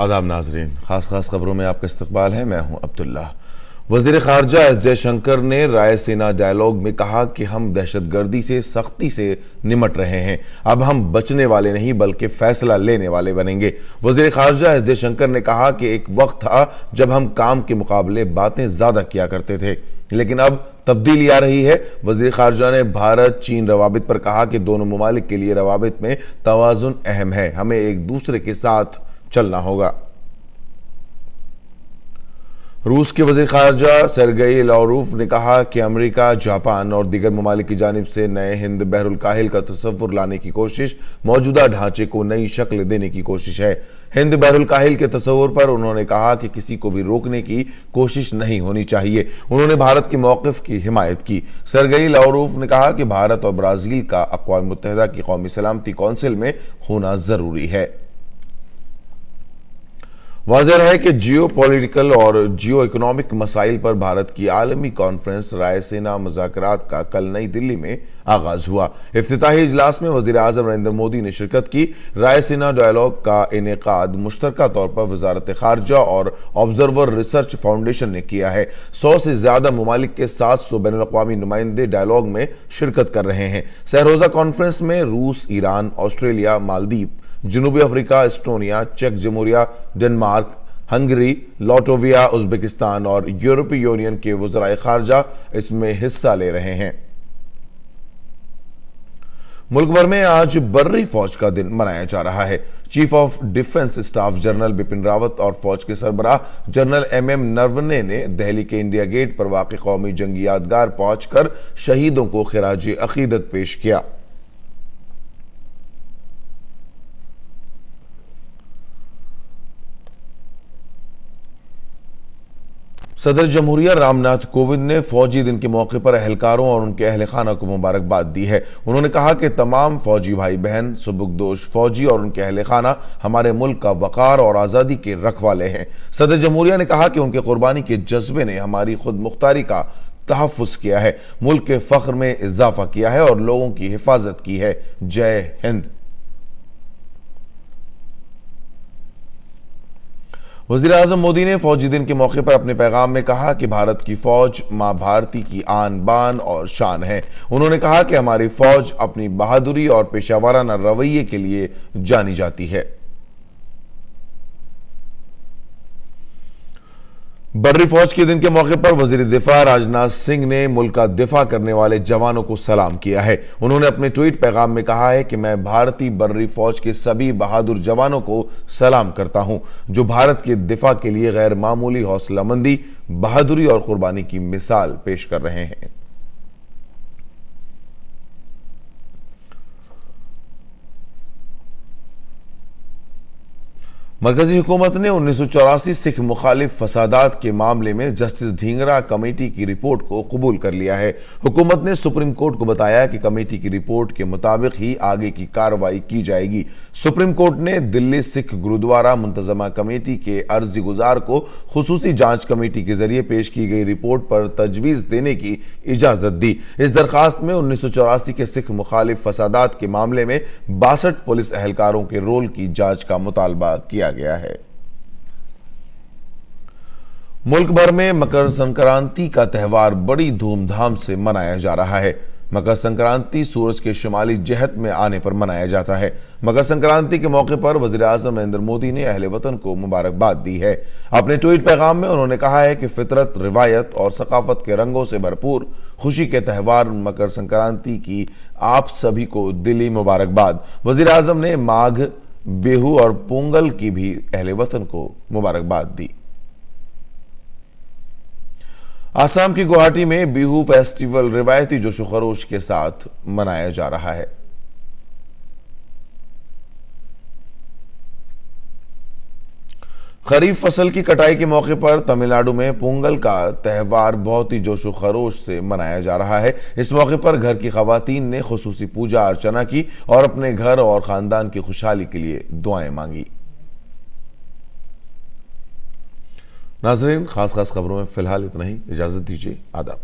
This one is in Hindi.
आदाब नाजरीन, खास खबरों में आपका इस्तकबाल है। मैं हूं अब्दुल्ला। वजीर खारजा एस जयशंकर ने रायसीना डायलॉग में कहा कि हम दहशतगर्दी से सख्ती से निमट रहे हैं। अब हम बचने वाले नहीं बल्कि फैसला लेने वाले बनेंगे। वजीर खारजा एस जयशंकर ने कहा कि एक वक्त था जब हम काम के मुकाबले बातें ज्यादा किया करते थे, लेकिन अब तब्दीली आ रही है। वजीर खारजा ने भारत चीन रवाबित पर कहा कि दोनों मुमालिक के लिए रवाबित में तवाजुन अहम है, हमें एक दूसरे के साथ चलना होगा। रूस के वजीर खारजा सेर्गेई लावरोव ने कहा कि अमेरिका, जापान और दीगर ममालिक की जानिब से नए हिंद बहरुल काहिल का तसव्वुर लाने की कोशिश मौजूदा ढांचे को नई शक्ल देने की कोशिश है। हिंद बहरुल काहिल के तसव्वुर पर उन्होंने कहा कि किसी को भी रोकने की कोशिश नहीं होनी चाहिए। उन्होंने भारत के मौक़िफ़ की हिमायत की। सेर्गेई लावरोव ने कहा कि भारत और ब्राज़ील का अक़वाम मुत्तहिदा की कौमी सलामती कौंसिल में होना ज़रूरी है। वाज़ेह है कि जियो पॉलिटिकल और जियो इकोनॉमिक मसाइल पर भारत की आलमी कॉन्फ्रेंस रायसीना मुज़ाकरात का कल नई दिल्ली में आगाज हुआ। इफ्तिताही इजलास में वज़ीर आज़म नरेंद्र मोदी ने शिरकत की। रायसीना डायलॉग का इनेकाद मुश्तरका तौर पर वजारत खारजा और ऑब्जर्वर रिसर्च फाउंडेशन ने किया है। 100 से ज्यादा मुमालिक के 700 बैनुल-अक़वामी नुमाइंदे डायलॉग में शिरकत कर रहे हैं। सहरोजा कॉन्फ्रेंस में रूस, ईरान, ऑस्ट्रेलिया, मालदीव, जनूबी अफ्रीका, एस्टोनिया, चेक जमहूरिया, डेनमार्क, हंगरी, लाटविया, उज़्बेकिस्तान और यूरोपीय यूनियन के वज़राए खारजा इसमें हिस्सा ले रहे हैं। मुल्क भर में आज बर्री फौज का दिन मनाया जा रहा है। Chief of defence staff general Bipin Rawat और फौज के सरबराह जनरल MM नरवणे ने दिल्ली के इंडिया गेट पर वाक़ कौमी जंगी यादगार पहुंचकर शहीदों को खिराज अकीदत पेश किया। सदर जमहूरिया रामनाथ कोविंद ने फौजी दिन के मौके पर एहलकारों और उनके अहल खाना को मुबारकबाद दी है। उन्होंने कहा कि तमाम फौजी भाई बहन, सुबुकदोश फौजी और उनके अहल खाना हमारे मुल्क का वक़ार और आज़ादी के रखवाले हैं। सदर जमहूरिया ने कहा कि उनके कुर्बानी के जज्बे ने हमारी खुद मुख्तारी का तहफ़्फ़ुज़ किया है, मुल्क के फ़ख्र में इजाफा किया है और लोगों की हिफाजत की है। जय हिंद। वज़ीर आज़म मोदी ने फौजी दिन के मौके पर अपने पैगाम में कहा कि भारत की फौज माँ भारती की आन बान और शान है। उन्होंने कहा कि हमारी फौज अपनी बहादुरी और पेशावराना रवैये के लिए जानी जाती है। बर्री फौज के दिन के मौके पर वजीर दिफा राजनाथ सिंह ने मुल्क का दिफा करने वाले जवानों को सलाम किया है। उन्होंने अपने ट्वीट पैगाम में कहा है कि मैं भारतीय बर्री फौज के सभी बहादुर जवानों को सलाम करता हूं, जो भारत के दिफा के लिए गैर मामूली हौसलामंदी, बहादुरी और कुर्बानी की मिसाल पेश कर रहे हैं। मरकजी हुकूमत ने 1984 सिख मुखालिफ फसादात के मामले में जस्टिस ढींगरा कमेटी की रिपोर्ट को कबूल कर लिया है। हुकूमत ने सुप्रीम कोर्ट को बताया कि कमेटी की रिपोर्ट के मुताबिक ही आगे की कार्रवाई की जाएगी। सुप्रीम कोर्ट ने दिल्ली सिख गुरुद्वारा मुंतजमा कमेटी के अर्जी गुजार को खुसूसी जांच कमेटी के जरिए पेश की गई रिपोर्ट पर तजवीज देने की इजाजत दी। इस दरखास्त में 1984 के सिख मुखालिफ फसादात के मामले में 62 पुलिस एहलकारों के रोल की जांच का मुतालबा किया गया है। मुल्क भर में मकर संक्रांति का त्यौहार बड़ी धूमधाम से मनाया जा रहा है। मकर संक्रांति सूरज के शुमाली जहत में आने पर मनाया जाता है। मकर संक्रांति के मौके पर वज़ीर आज़म नरेंद्र मोदी ने अहले वतन को मुबारकबाद दी है। अपने ट्वीट पैगाम में उन्होंने कहा है कि फितरत, रिवायत और सकाफत के रंगों से भरपूर खुशी के त्यौहार मकर संक्रांति की आप सभी को दिली मुबारकबाद। वज़ीर आज़म ने माघ, बिहू और पोंगल की भी अहले वतन को मुबारकबाद दी। आसाम की गुवाहाटी में बिहू फेस्टिवल रिवायती जोशो खरोश के साथ मनाया जा रहा है। खरीफ फसल की कटाई के मौके पर तमिलनाडु में पोंगल का त्यौहार बहुत ही जोशो खरोश से मनाया जा रहा है। इस मौके पर घर की खवातीन ने खुसूसी पूजा अर्चना की और अपने घर और खानदान की खुशहाली के लिए दुआएं मांगी। नाज़रीन, खास खबरों में फिलहाल इतना ही। इजाजत दीजिए। आदाब।